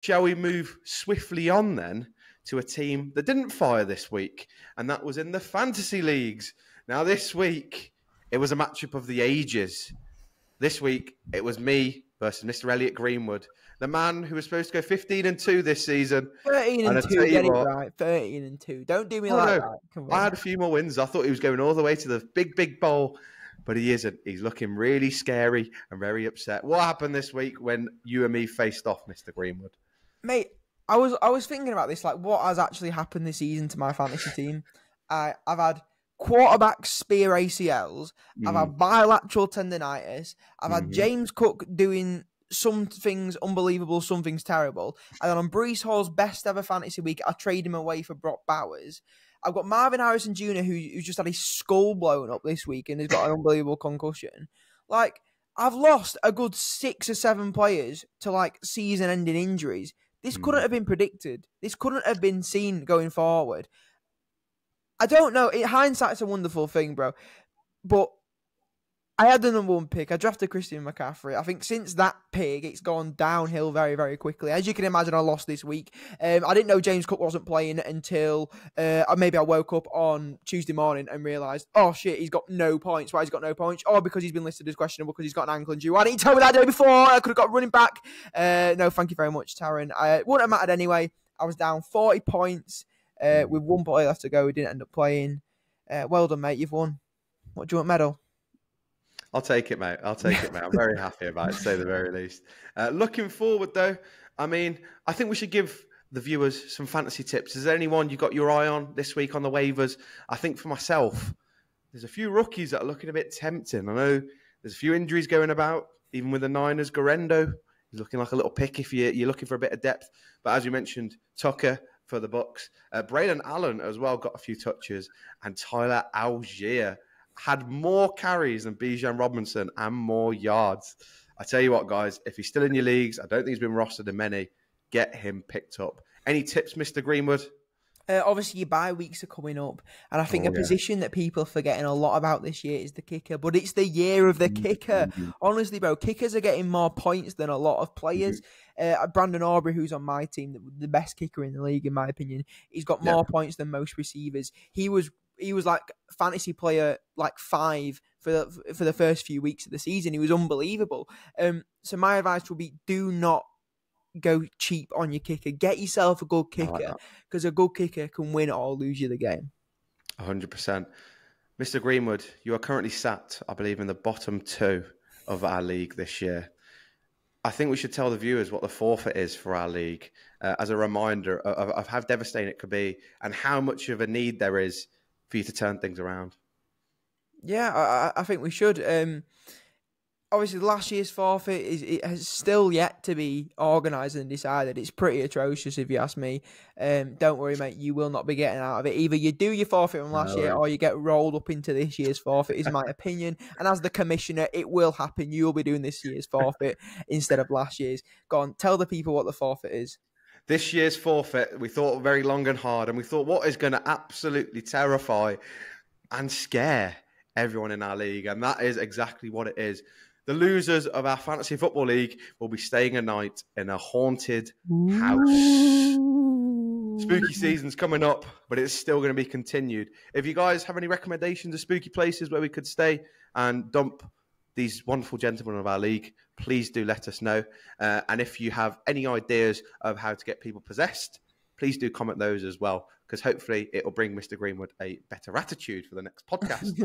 Shall we move swiftly on then to a team that didn't fire this week, and that was in the fantasy leagues. Now, this week, it was a matchup of the ages. This week, it was me versus Mr. Elliot Greenwood, the man who was supposed to go 15-2 this season. 13-2, get it right. 13-2. Don't do me like that. Come on. I had a few more wins. I thought he was going all the way to the big bowl, but he isn't. He's looking really scary and very upset. What happened this week when you and me faced off, Mr. Greenwood? Mate, I was thinking about this, like what has actually happened this season to my fantasy team. I've had quarterback spear ACLs. I've had bilateral tendonitis. I've had James Cook doing some things unbelievable, some things terrible. And then on Breece Hall's best ever fantasy week, I trade him away for Brock Bowers. I've got Marvin Harrison Jr., who's just had his skull blown up this week and has got an unbelievable concussion. Like, I've lost a good 6 or 7 players to, like, season-ending injuries. This couldn't have been predicted. This couldn't have been seen going forward. I don't know. Hindsight's a wonderful thing, bro. But I had the number 1 pick. I drafted Christian McCaffrey. I think since that pick, it's gone downhill very, very quickly. As you can imagine, I lost this week. I didn't know James Cook wasn't playing until maybe I woke up on Tuesday morning and realised, oh shit, he's got no points. Why has he got no points? Oh, because he's been listed as questionable because he's got an ankle injury. Why didn't you tell me that day before? I could have got running back. No, thank you very much, Tarran. It wouldn't have mattered anyway. I was down 40 points with 1 play left to go. We didn't end up playing. Well done, mate. You've won. What do you want, medal? I'll take it, mate. I'm very happy about it, to say the very least. Looking forward, though, I mean, I think we should give the viewers some fantasy tips. Is there anyone you got your eye on this week on the waivers? I think for myself, there's a few rookies that are looking a bit tempting. I know there's a few injuries going about, even with the Niners. Garendo, he's looking like a little pick if you're looking for a bit of depth. But as you mentioned, Tucker for the Bucks. Braden Allen as well got a few touches. And Tyler Algier had more carries than Bijan Robinson and more yards. I tell you what, guys, if he's still in your leagues, I don't think he's been rostered in many, get him picked up. Any tips, Mr. Greenwood? Obviously, your bye weeks are coming up, and I think a position that people are forgetting a lot about this year is the kicker, but it's the year of the kicker. Honestly, bro, kickers are getting more points than a lot of players. Brandon Aubrey, who's on my team, the best kicker in the league, in my opinion, he's got more points than most receivers. He was like fantasy player like 5 for the first few weeks of the season. He was unbelievable. So my advice would be, do not go cheap on your kicker. Get yourself a good kicker, because a good kicker can win or lose you the game. 100%. Mr. Greenwood, you are currently sat, I believe, in the bottom 2 of our league this year. I think we should tell the viewers what the forfeit is for our league, as a reminder of how devastating it could be and how much of a need there is for you to turn things around. Yeah, I think we should. Obviously, last year's forfeit it has still yet to be organised and decided. It's pretty atrocious, if you ask me. Don't worry, mate. You will not be getting out of it. Either you do your forfeit from last year, or you get rolled up into this year's forfeit, is my opinion. And as the commissioner, it will happen. You will be doing this year's forfeit instead of last year's. Go on, tell the people what the forfeit is. This year's forfeit, we thought very long and hard, and we thought what is going to absolutely terrify and scare everyone in our league, and that is exactly what it is. The losers of our fantasy football league will be staying a night in a haunted house. Spooky season's coming up, but it's still going to be continued. If you guys have any recommendations of spooky places where we could stay and dump these wonderful gentlemen of our league, please do let us know. And if you have any ideas of how to get people possessed, please do comment those as well, because hopefully it will bring Mr. Greenwood a better attitude for the next podcast.